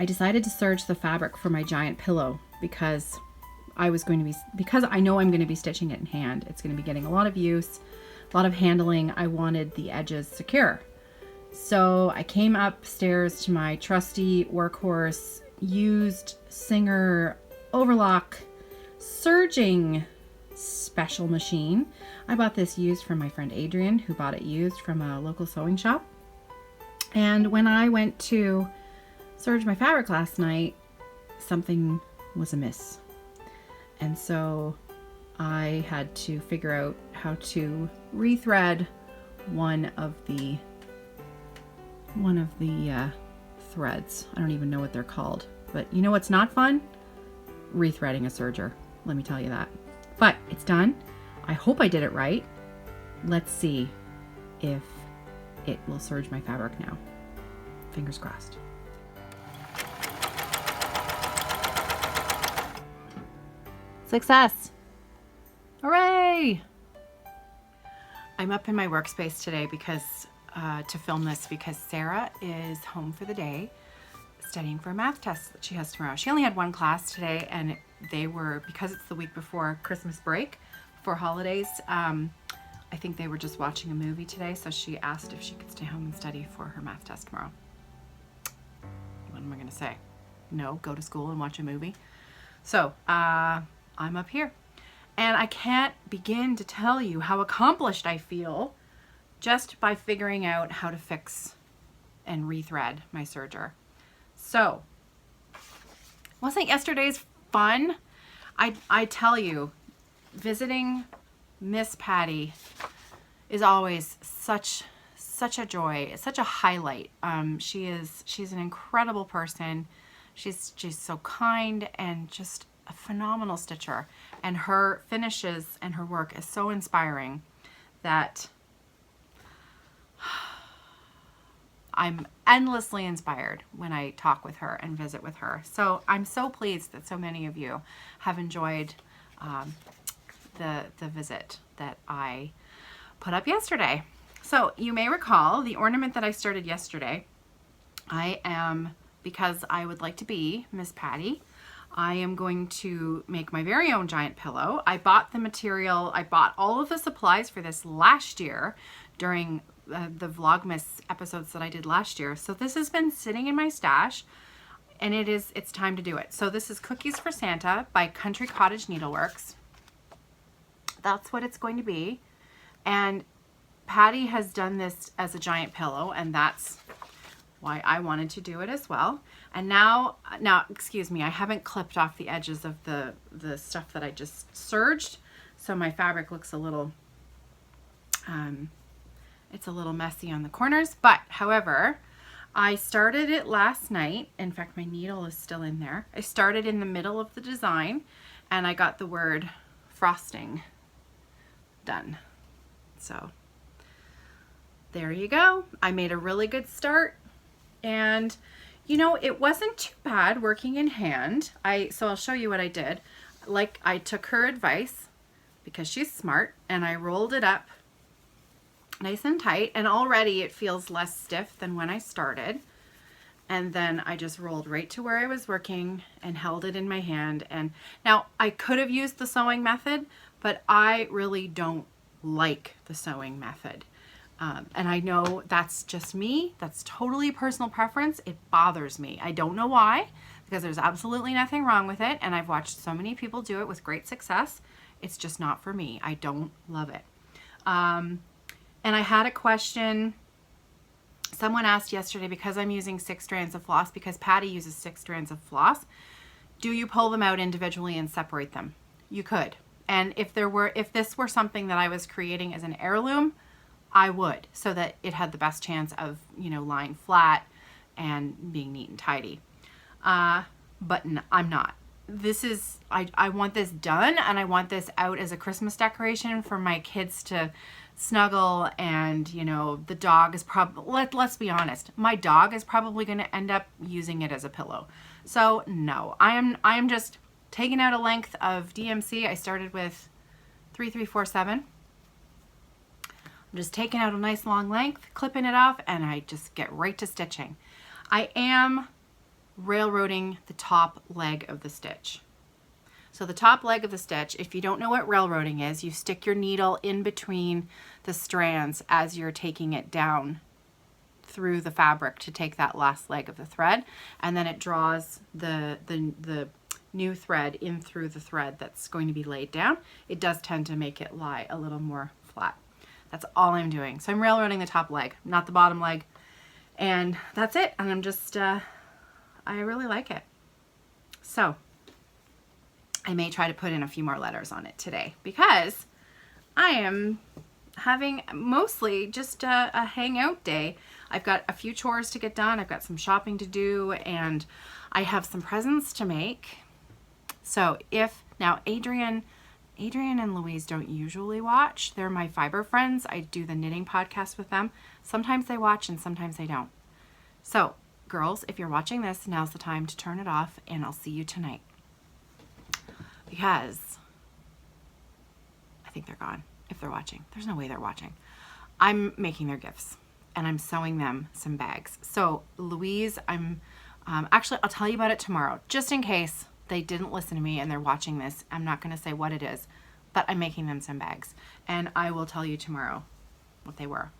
I decided to serge the fabric for my giant pillow because because I know I'm going to be stitching it in hand. It's going to be getting a lot of use, a lot of handling. I wanted the edges secure. So I came upstairs to my trusty workhorse, used Singer overlock serging special machine. I bought this used from my friend Adrian, who bought it used from a local sewing shop. And when I went to serge my fabric last night, something was amiss. And so I had to figure out how to rethread one of the threads. I don't even know what they're called, but you know what's not fun? Rethreading a serger. Let me tell you that. But it's done. I hope I did it right. Let's see if it will serge my fabric now. Fingers crossed. Success! Hooray! I'm up in my workspace today because to film this because Sarah is home for the day studying for a math test that she has tomorrow. She only had one class today, and they were, because it's the week before Christmas break, before holidays, I think they were just watching a movie today, so she asked if she could stay home and study for her math test tomorrow. What am I gonna say? No, go to school and watch a movie. So I'm up here, and I can't begin to tell you how accomplished I feel just by figuring out how to fix and rethread my serger. So, wasn't yesterday's fun? I tell you, visiting Miss Patty is always such a joy. It's such a highlight. She's an incredible person. She's so kind and just a phenomenal stitcher. And her finishes and her work is so inspiring that I'm endlessly inspired when I talk with her and visit with her. So I'm so pleased that so many of you have enjoyed the visit that I put up yesterday. So you may recall the ornament that I started yesterday. Because I would like to be Miss Patty, I am going to make my very own giant pillow. I bought the material, I bought all of the supplies for this last year during the Vlogmas episodes that I did last year. So this has been sitting in my stash, and it's time to do it. So this is Cookies for Santa by Country Cottage Needleworks. That's what it's going to be. And Patty has done this as a giant pillow, and that's why I wanted to do it as well. And now, excuse me, I haven't clipped off the edges of the stuff that I just serged, so my fabric looks a little, it's a little messy on the corners. But however, I started it last night. In fact, my needle is still in there. I started in the middle of the design, and I got the word frosting done. So there you go. I made a really good start, and you know, it wasn't too bad working in hand. So I'll show you what I did. Like, I took her advice because she's smart, and I rolled it up nice and tight, and already it feels less stiff than when I started. And then I just rolled right to where I was working and held it in my hand. And now I could have used the sewing method, but I really don't like the sewing method. And I know that's just me. That's totally personal preference. It bothers me. I don't know why, because there's absolutely nothing wrong with it. And I've watched so many people do it with great success. It's just not for me. I don't love it. And I had a question. Someone asked yesterday, because I'm using 6 strands of floss, because Patty uses 6 strands of floss, do you pull them out individually and separate them? You could. And if this were something that I was creating as an heirloom, I would, so that it had the best chance of, you know, lying flat and being neat and tidy. But I'm not. I want this done, and I want this out as a Christmas decoration for my kids to snuggle. And, you know, the dog is probably, let's be honest, my dog is probably going to end up using it as a pillow. So no, I am just taking out a length of DMC. I started with 3/3/4/7. I'm just taking out a nice long length, clipping it off, and I just get right to stitching. I am railroading the top leg of the stitch. So the top leg of the stitch, if you don't know what railroading is, you stick your needle in between the strands as you're taking it down through the fabric to take that last leg of the thread, and then it draws the new thread in through the thread that's going to be laid down. It does tend to make it lie a little more flat. That's all I'm doing. So I'm railroading the top leg, not the bottom leg, and that's it. And I'm just, I really like it. So I may try to put in a few more letters on it today because I am having mostly just a hangout day. I've got a few chores to get done. I've got some shopping to do, and I have some presents to make. So now Adrian and Louise don't usually watch. They're my fiber friends. I do the knitting podcast with them. Sometimes they watch and sometimes they don't. So girls, if you're watching this, now's the time to turn it off, and I'll see you tonight. Because I think they're gone if they're watching. There's no way they're watching. I'm making their gifts and I'm sewing them some bags. So Louise, actually, I'll tell you about it tomorrow, just in case they didn't listen to me and they're watching this. I'm not going to say what it is, but I'm making them some bags, and I will tell you tomorrow what they were.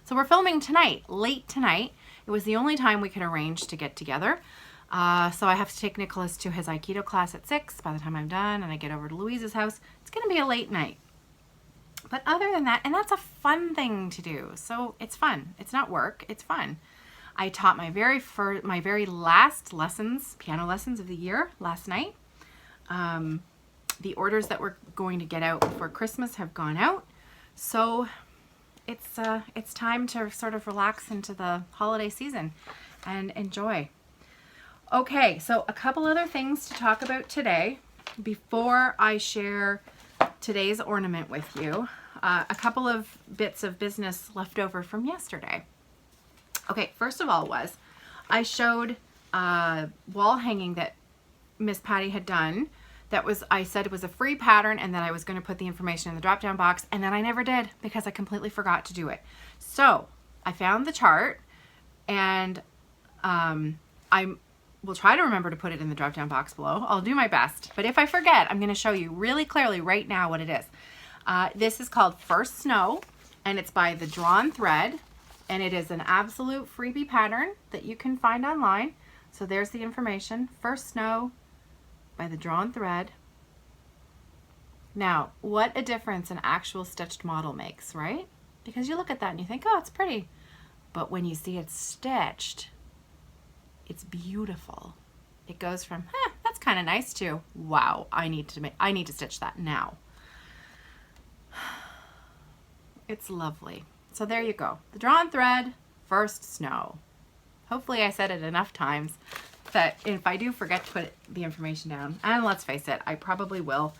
So we're filming tonight, late tonight. It was the only time we could arrange to get together. So I have to take Nicholas to his Aikido class at 6 by the time I'm done and I get over to Louise's house. It's going to be a late night. But other than that, and that's a fun thing to do. So it's fun. It's not work. It's fun. I taught my very last lessons, piano lessons of the year last night. The orders that we're going to get out before Christmas have gone out. So it's time to sort of relax into the holiday season and enjoy. Okay, so a couple other things to talk about today before I share today's ornament with you. A couple of bits of business left over from yesterday. Okay, first of all I showed wall hanging that Miss Patty had done. I said it was a free pattern and that I was going to put the information in the drop down box, and then I never did because I completely forgot to do it. So I found the chart, and we'll try to remember to put it in the drop down box below. I'll do my best, but if I forget, I'm going to show you really clearly right now what it is. This is called First Snow, and it's by the Drawn Thread, and it is an absolute freebie pattern that you can find online. So there's the information, First Snow by the Drawn Thread. Now, what a difference an actual stitched model makes, right? Because you look at that and you think, oh, it's pretty. But when you see it stitched, it's beautiful. It goes from, that's kind of nice, to, wow, I need to stitch that now. It's lovely. So there you go. The Drawn Thread, First Snow. Hopefully I said it enough times that if I do forget to put the information down, and let's face it, I probably will,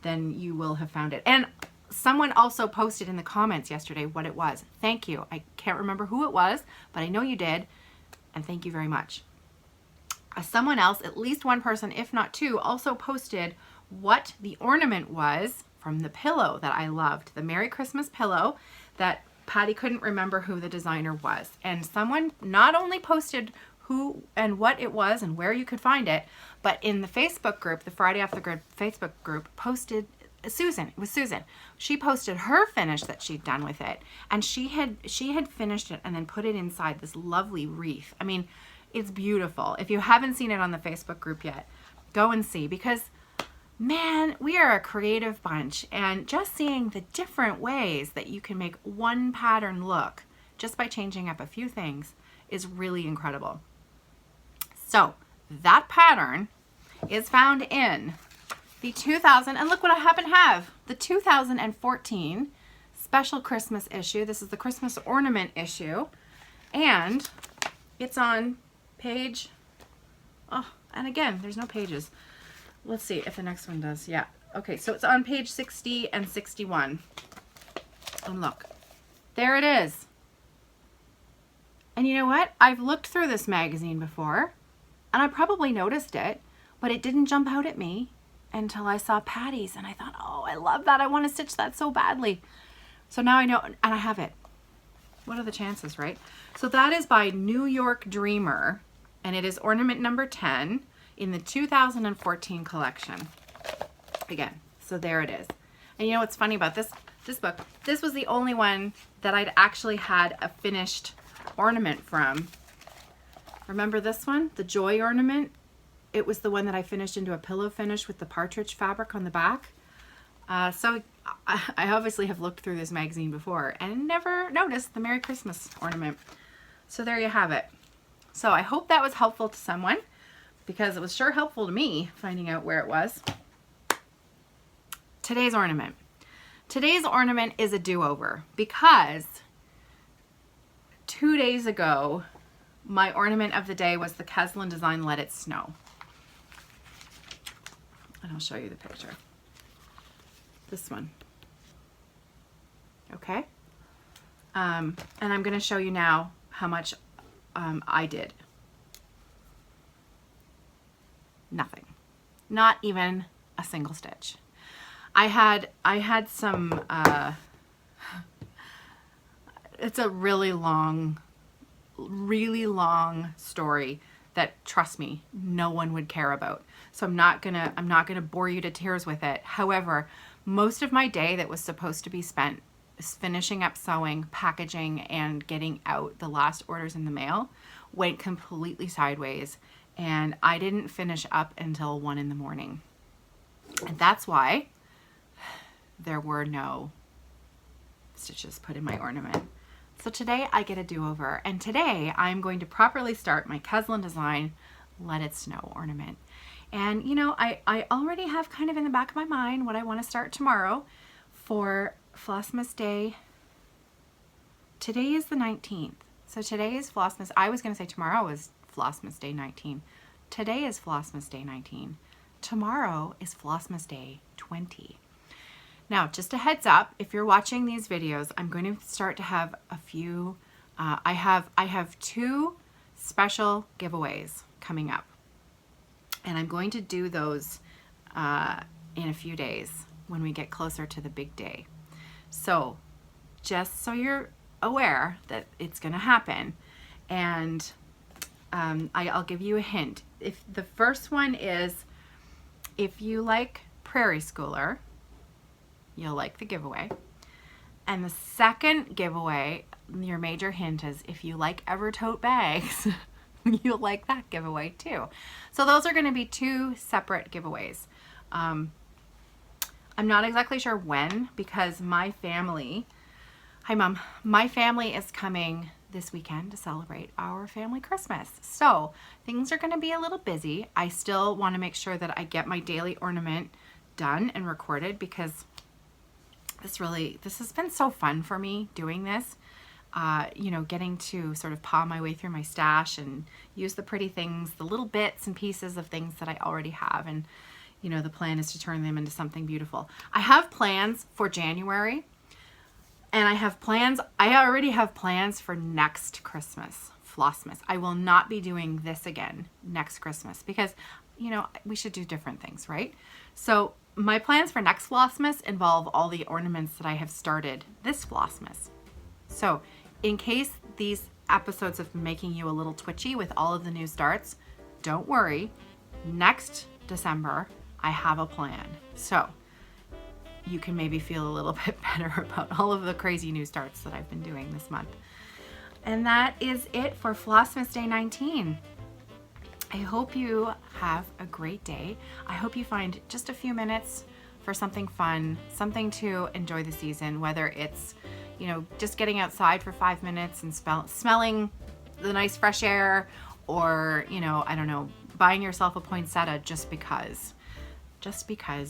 then you will have found it. And someone also posted in the comments yesterday what it was. Thank you. I can't remember who it was, but I know you did, and thank you very much. Someone else, at least one person, if not two, also posted what the ornament was from the pillow that I loved, the Merry Christmas pillow that Patty couldn't remember who the designer was. And someone not only posted who and what it was and where you could find it, but in the Facebook group, the Friday Off the Grid Facebook group, posted Susan. It was Susan. She posted her finish that she'd done with it, and she had finished it and then put it inside this lovely wreath. I mean, it's beautiful. If you haven't seen it on the Facebook group yet, go and see, because man, we are a creative bunch, and just seeing the different ways that you can make one pattern look just by changing up a few things is really incredible. So that pattern is found in the 2000, and look what I happen to have, the 2014 special Christmas issue. This is the Christmas ornament issue, and it's on page, and again, there's no pages. Let's see if the next one does. Yeah. Okay, so it's on page 60 and 61. And look, there it is. And you know what? I've looked through this magazine before, and I probably noticed it, but it didn't jump out at me until I saw Patty's, and I thought, oh, I love that. I want to stitch that so badly. So now I know, and I have it. What are the chances, right? So that is by New York Dreamer, and it is ornament number 10 in the 2014 collection. Again, so there it is. And you know what's funny about this book? This was the only one that I'd actually had a finished ornament from. Remember this one? The Joy ornament? It was the one that I finished into a pillow finish with the partridge fabric on the back. So I obviously have looked through this magazine before and never noticed the Merry Christmas ornament. So there you have it. So I hope that was helpful to someone, because it was sure helpful to me finding out where it was. Today's ornament. Today's ornament is a do-over, because 2 days ago, my ornament of the day was the Keslan design, Let It Snow. And I'll show you the picture. This one. Okay? And I'm going to show you now how much I did. Nothing. Not even a single stitch. I had some, it's a really long story that, trust me, no one would care about. So I'm not gonna bore you to tears with it. However, most of my day that was supposed to be spent finishing up sewing, packaging, and getting out the last orders in the mail went completely sideways, and I didn't finish up until 1 in the morning. And that's why there were no stitches put in my ornament. So today I get a do-over, and today I'm going to properly start my Keslan design, Let It Snow ornament. And you know, I already have kind of in the back of my mind what I want to start tomorrow for Flossmas Day. Today is the 19th. So today is Flossmas. I was going to say tomorrow is Flossmas Day 19. Today is Flossmas Day 19. Tomorrow is Flossmas Day 20. Now, just a heads up, if you're watching these videos, I'm going to start to have a few, I have 2 special giveaways coming up. And I'm going to do those in a few days when we get closer to the big day. So just so you're aware that it's going to happen. And I'll give you a hint. If the first one is, if you like Prairie Schooler, you'll like the giveaway. And the second giveaway, your major hint, is if you like Ever Tote bags, you'll like that giveaway too. So those are going to be 2 separate giveaways. I'm not exactly sure when, because my family, hi Mom, my family is coming this weekend to celebrate our family Christmas. So things are going to be a little busy. I still want to make sure that I get my daily ornament done and recorded, because this has been so fun for me doing this. You know, getting to sort of paw my way through my stash and use the pretty things, the little bits and pieces of things that I already have. And, you know, the plan is to turn them into something beautiful. I have plans for January, and I already have plans for next Christmas, Flossmas. I will not be doing this again next Christmas, because, you know, we should do different things, right? So my plans for next Flossmas involve all the ornaments that I have started this Flossmas. So in case these episodes have been making you a little twitchy with all of the new starts, don't worry. Next December, I have a plan. So you can maybe feel a little bit better about all of the crazy new starts that I've been doing this month. And that is it for Flossmas Day 19. I hope you have a great day. I hope you find just a few minutes for something fun, something to enjoy the season, whether it's, you know, just getting outside for 5 minutes and smelling the nice fresh air, or, you know, I don't know, buying yourself a poinsettia just because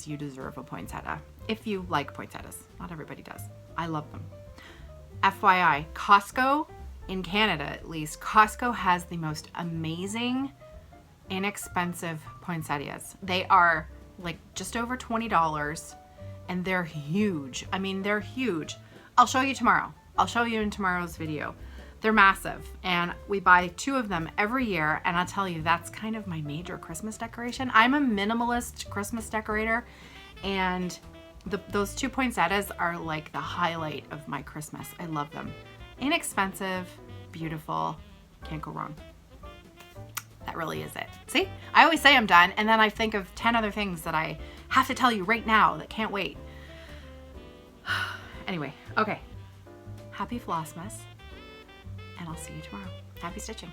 you deserve a poinsettia. If you like poinsettias, not everybody does. I love them. FYI, Costco, in Canada at least, Costco has the most amazing, inexpensive poinsettias. They are like just over $20, and they're huge. I mean, they're huge. I'll show you tomorrow. I'll show you in tomorrow's video. They're massive, and we buy 2 of them every year, and I'll tell you, that's kind of my major Christmas decoration. I'm a minimalist Christmas decorator, and those 2 poinsettias are like the highlight of my Christmas. I love them. Inexpensive, beautiful, can't go wrong. that really is it. See, I always say I'm done, and then I think of 10 other things that I have to tell you right now that can't wait. Anyway, okay. Happy Flossmas, and I'll see you tomorrow. Happy stitching.